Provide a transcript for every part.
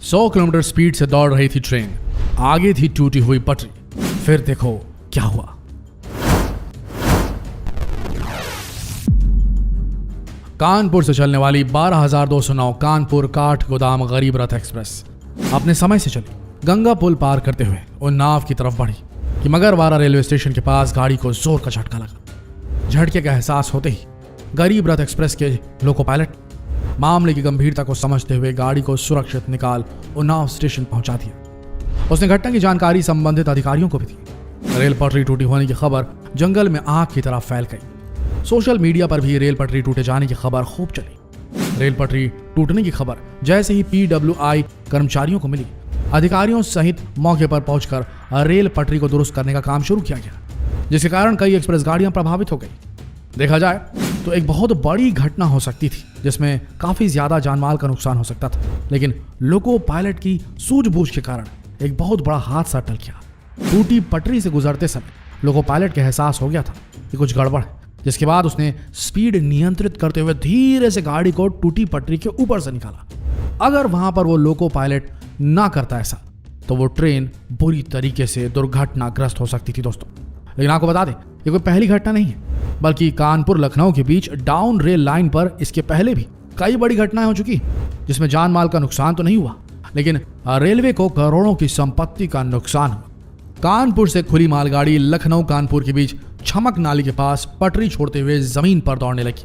100 kilometre speed से दौड़ रही थी ट्रेन। आगे थी टूटी हुई पटरी। फिर देखो क्या हुआ। कानपुर से चलने वाली 12,209 कानपुर काठगोदाम गरीब रथ एक्सप्रेस अपने समय से चली। गंगा पुल पार करते हुए उन नाव की तरफ बढ़ी कि मगरवाड़ा रेलवे स्टेशन के पास गाड़ी को जोर का झटका लगा। झटके का एहसास होते ही गरीब रथ एक्सप्रेस के लोको पायलट मामले की गंभीरता को समझते हुए गाड़ी को सुरक्षित निकाल उन्नाव स्टेशन पहुंचा दिया। उसने घटना की जानकारी संबंधित अधिकारियों को भी दी। रेल पटरी टूटी होने की खबर जंगल में आग की तरह फैल गई। सोशल मीडिया पर भी रेल पटरी टूटे जाने की खबर खूब चली। रेल पटरी टूटने की खबर जैसे ही PWI कर्मचारियों को मिली, अधिकारियों सहित मौके पर पहुंचकर रेल पटरी को दुरुस्त करने का काम शुरू किया गया, जिसके कारण कई एक्सप्रेस गाड़ियां प्रभावित हो गई। देखा जाए तो एक बहुत बड़ी घटना हो सकती थी जिसमें काफी ज्यादा जानमाल का नुकसान हो सकता था, लेकिन लोको पायलट की सूझबूझ के कारण एक बहुत बड़ा हादसा टल गया। टूटी पटरी से गुजरते समय लोको पायलट के एहसास हो गया था कि कुछ गड़बड़ है, जिसके बाद उसने स्पीड नियंत्रित करते हुए धीरे से गाड़ी को टूटी पटरी के ऊपर से निकाला। अगर वहां पर वो लोको पायलट ना करता ऐसा तो वो ट्रेन बुरी तरीके से दुर्घटनाग्रस्त हो सकती थी दोस्तों। लेकिन आपको बता दें, ये कोई पहली घटना नहीं है, बल्कि कानपुर लखनऊ के बीच डाउन रेल लाइन पर इसके पहले भी कई बड़ी घटनाएं हो चुकी, जिसमें जान माल का नुकसान तो नहीं हुआ, लेकिन रेलवे को करोड़ों की संपत्ति का नुकसान हुआ। कानपुर से खुली मालगाड़ी लखनऊ कानपुर के बीच छमक नाली के पास पटरी छोड़ते हुए जमीन पर दौड़ने लगी,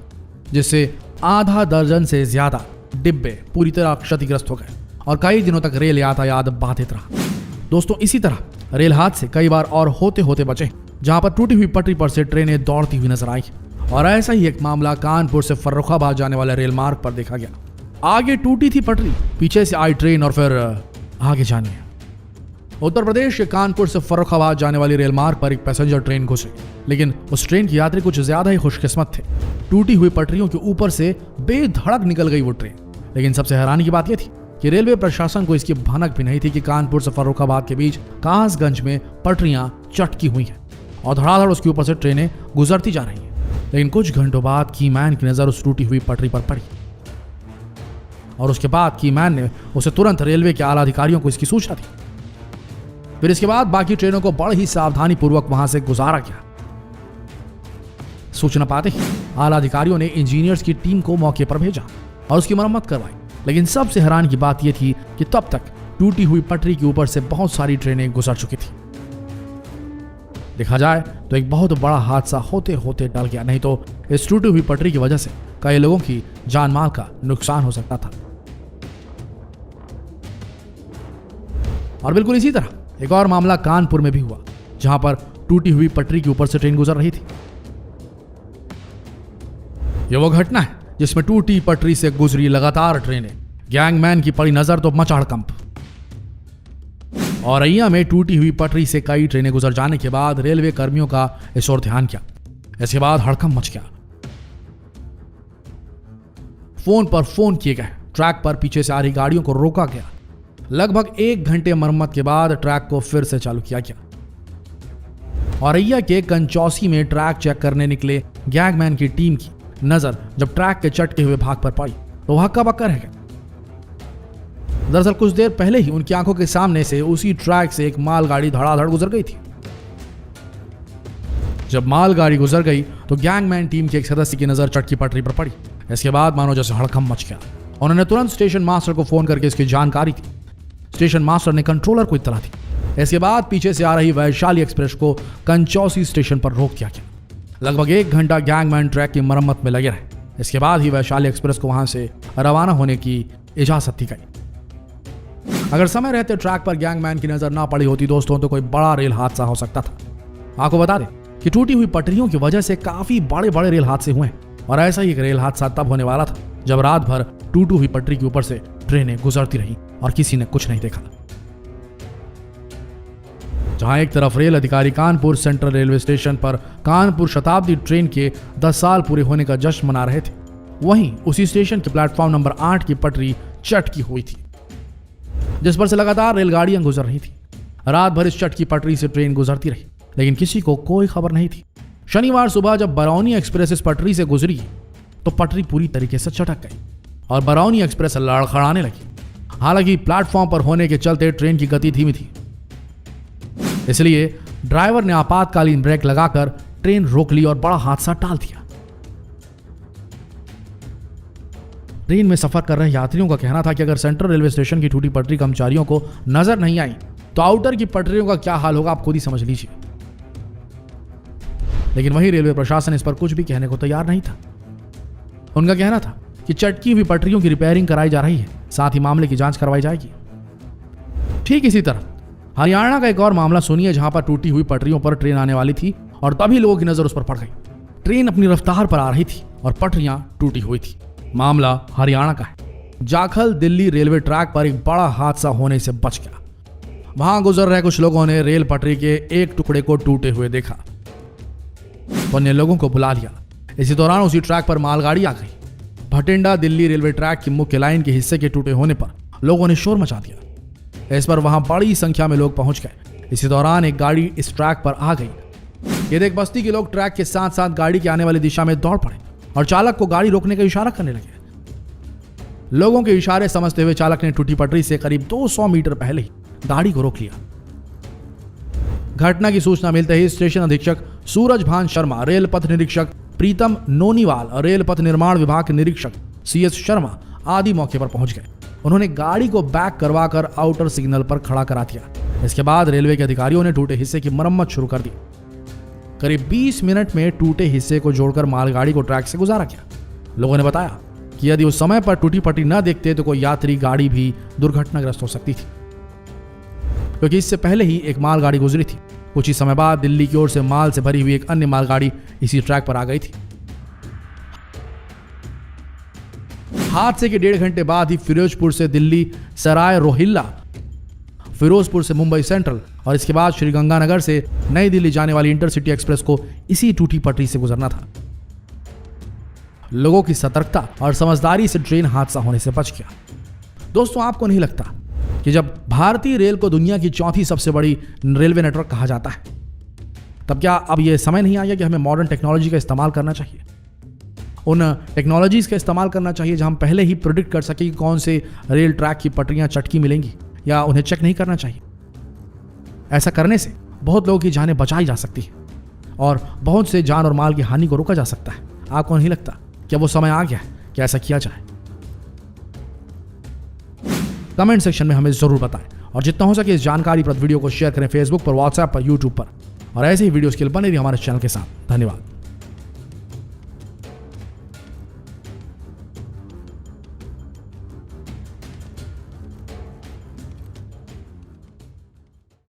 जिससे आधा दर्जन से ज्यादा डिब्बे पूरी तरह क्षतिग्रस्त हो गए और कई दिनों तक रेल यातायात बाधित रहा। दोस्तों, इसी तरह रेल हादसे कई बार और होते होते बचे, जहां पर टूटी हुई पटरी पर से ट्रेनें दौड़ती हुई नजर आई। और ऐसा ही एक मामला कानपुर से फर्रुखाबाद जाने वाले रेल मार्ग पर देखा गया। आगे टूटी थी पटरी, पीछे से आई ट्रेन और फिर आगे जानिए। उत्तर प्रदेश के कानपुर से फर्रुखाबाद जाने वाली रेल मार्ग पर एक पैसेंजर ट्रेन घुसी, लेकिन उस ट्रेन के यात्री कुछ ज्यादा ही खुशकिस्मत थे। टूटी हुई पटरियों के ऊपर से बेधड़क निकल गई वो ट्रेन। लेकिन सबसे हैरानी की बात यह थी कि रेलवे प्रशासन को इसकी भनक भी नहीं थी कि कानपुर से फर्रुखाबाद के बीच कासगंज में पटरियां चटकी हुई हैं और धड़ाधड़ उसके ऊपर से ट्रेनें गुजरती जा रही हैं। लेकिन कुछ घंटों बाद कीमैन की नजर उस टूटी हुई पटरी पर पड़ी और उसके बाद कीमैन ने उसे तुरंत रेलवे के आला अधिकारियों को इसकी सूचना दी। फिर इसके बाद बाकी ट्रेनों को बड़ी ही सावधानी पूर्वक वहां से गुजारा गया। सूचना पाते ही आला अधिकारियों ने इंजीनियर्स की टीम को मौके पर भेजा और उसकी मरम्मत करवाई। लेकिन सबसे हैरान की बात यह थी कि तब तक टूटी हुई पटरी के ऊपर से बहुत सारी ट्रेनें गुजर चुकी थी। देखा जाए तो एक बहुत बड़ा हादसा होते होते टल गया, नहीं तो इस टूटी हुई पटरी की वजह से कई लोगों की जान माल का नुकसान हो सकता था। और बिल्कुल इसी तरह एक और मामला कानपुर में भी हुआ, जहां पर टूटी हुई पटरी के ऊपर से ट्रेन गुजर रही थी। यह वो घटना है जिसमें टूटी पटरी से गुजरी लगातार ट्रेनें, गैंगमैन की पड़ी नजर तो मचा हड़कंप। औरैया में टूटी हुई पटरी से कई ट्रेनें गुजर जाने के बाद रेलवे कर्मियों का इस ओर ध्यान किया। इसके बाद हड़कंप मच गया। फोन पर फोन किए गए, ट्रैक पर पीछे से आ रही गाड़ियों को रोका गया। लगभग 1 घंटे मरम्मत के बाद ट्रैक को फिर से चालू किया गया। औरैया के कंचौसी में ट्रैक चेक करने निकले गैंगमैन की टीम की नजर जब ट्रैक के चटके हुए भाग पर पड़ी तो हक्का बक्का रह गया। दरअसल कुछ देर पहले ही उनकी आंखों के सामने से उसी ट्रैक से एक मालगाड़ी धड़ाधड़ गुजर गई थी। जब मालगाड़ी गुजर गई तो गैंगमैन टीम के एक सदस्य की नजर चटकी पटरी पर पड़ी। इसके बाद मानो जैसे हड़कंप मच गया। उन्होंने तुरंत स्टेशन मास्टर को फोन करके इसकी जानकारी दी। स्टेशन मास्टर ने कंट्रोलर को इत्तला दी। इसके बाद पीछे से आ रही वैशाली एक्सप्रेस को कंचौसी स्टेशन पर रोक दिया गया। लगभग 1 घंटा गैंगमैन ट्रैक की मरम्मत में लगे रहे। इसके बाद ही वैशाली एक्सप्रेस को वहां से रवाना होने की इजाजत दी गई। अगर समय रहते ट्रैक पर गैंगमैन की नजर ना पड़ी होती दोस्तों, तो कोई बड़ा रेल हादसा हो सकता था। आपको बता दें कि टूटी हुई पटरियों की वजह से काफी बड़े बड़े रेल हादसे हुए और ऐसा ही एक रेल हादसा तब होने वाला था जब रात भर टूटी हुई पटरी के ऊपर से ट्रेनें गुजरती रही और किसी ने कुछ नहीं देखा। जहां एक तरफ रेल अधिकारी कानपुर सेंट्रल रेलवे स्टेशन पर कानपुर शताब्दी ट्रेन के 10 साल पूरे होने का जश्न मना रहे थे, वहीं उसी स्टेशन के प्लेटफॉर्म नंबर 8 की पटरी चटकी हुई थी, जिस पर से लगातार रेलगाड़ियां गुजर रही थी। रात भर इस चटकी पटरी से ट्रेन गुजरती रही, लेकिन किसी को कोई खबर नहीं थी। शनिवार सुबह जब बरौनी एक्सप्रेस इस पटरी से गुजरी तो पटरी पूरी तरीके से चटक गई और बरौनी एक्सप्रेस लड़खड़ाने लगी। हालांकि प्लेटफॉर्म पर होने के चलते ट्रेन की गति धीमी थी, इसलिए ड्राइवर ने आपातकालीन ब्रेक लगाकर ट्रेन रोक ली और बड़ा हादसा टाल दिया। ट्रेन में सफर कर रहे यात्रियों का कहना था कि अगर सेंट्रल रेलवे स्टेशन की टूटी पटरी कर्मचारियों को नजर नहीं आई तो आउटर की पटरियों का क्या हाल होगा आप खुद ही समझ लीजिए। लेकिन वही रेलवे प्रशासन इस पर कुछ भी कहने को तैयार नहीं था। उनका कहना था कि चटकी हुई पटरियों की रिपेयरिंग कराई जा रही है, साथ ही मामले की जांच करवाई जाएगी। ठीक इसी तरह हरियाणा का एक और मामला सुनिए, जहां पर टूटी हुई पटरियों पर ट्रेन आने वाली थी और तभी लोगों की नजर उस पर पड़ गई। ट्रेन अपनी रफ्तार पर आ रही थी और पटरियां टूटी हुई थी। मामला हरियाणा का है। जाखल दिल्ली रेलवे ट्रैक पर एक बड़ा हादसा होने से बच गया। वहां गुजर रहे कुछ लोगों ने रेल पटरी के एक टुकड़े को टूटे हुए देखा तो अन्य लोगों को बुला लिया। इसी दौरान उसी ट्रैक पर मालगाड़ी आ गई। भटिंडा दिल्ली रेलवे ट्रैक की मुख्य लाइन के हिस्से के टूटे होने पर लोगों ने शोर मचा दिया। इस पर वहां बड़ी संख्या में लोग पहुंच गए। इसी दौरान एक गाड़ी इस ट्रैक पर आ गई। ये देख बस्ती के लोग ट्रैक के साथ साथ गाड़ी के आने वाली दिशा में दौड़ पड़े और चालक को गाड़ी रोकने का इशारा करने लगे। लोगों के इशारे समझते हुए चालक ने टूटी पटरी से करीब 200 मीटर पहले ही गाड़ी को रोक लिया। घटना की सूचना मिलते ही स्टेशन अधीक्षक सूरज भान शर्मा, रेल पथ निरीक्षक प्रीतम नोनीवाल, रेल पथ निर्माण विभाग के निरीक्षक CS शर्मा आदि मौके पर पहुंच गए। उन्होंने गाड़ी को बैक करवाकर आउटर सिग्नल पर खड़ा करा दिया। इसके बाद रेलवे के अधिकारियों ने टूटे हिस्से की मरम्मत शुरू कर दी। करीब 20 मिनट में टूटे हिस्से को जोड़कर मालगाड़ी को ट्रैक से गुजारा गया। लोगों ने बताया कि यदि उस समय पर टूटी पटरी न देखते तो कोई यात्री गाड़ी भी दुर्घटनाग्रस्त हो सकती थी, क्योंकि इससे पहले ही एक मालगाड़ी गुजरी थी। कुछ ही समय बाद दिल्ली की ओर से माल से भरी हुई एक अन्य मालगाड़ी इसी ट्रैक पर आ गई थी। हादसे के 1.5 घंटे बाद ही फिरोजपुर से दिल्ली सराय रोहिल्ला, फिरोजपुर से मुंबई सेंट्रल और इसके बाद श्रीगंगानगर से नई दिल्ली जाने वाली इंटरसिटी एक्सप्रेस को इसी टूटी पटरी से गुजरना था। लोगों की सतर्कता और समझदारी से ट्रेन हादसा होने से बच गया। दोस्तों, आपको नहीं लगता कि जब भारतीय रेल को दुनिया की चौथी सबसे बड़ी रेलवे नेटवर्क कहा जाता है, तब क्या अब यह समय नहीं आ गया कि हमें मॉडर्न टेक्नोलॉजी का इस्तेमाल करना चाहिए? उन टेक्नोलॉजीज का इस्तेमाल करना चाहिए जहां हम पहले ही प्रेडिक्ट कर सके कि कौन से रेल ट्रैक की पटरियां चटकी मिलेंगी, या उन्हें चेक नहीं करना चाहिए। ऐसा करने से बहुत लोगों की जानें बचाई जा सकती है और बहुत से जान और माल की हानि को रोका जा सकता है। आपको नहीं लगता कि वो समय आ गया है कि ऐसा किया जाए? कमेंट सेक्शन में हमें जरूर बताएं और जितना हो सके इस जानकारीप्रद वीडियो को शेयर करें फेसबुक पर, व्हाट्सएप पर, यूट्यूब पर और ऐसे ही वीडियोस के लिए बने रहिए हमारे चैनल के साथ। धन्यवाद।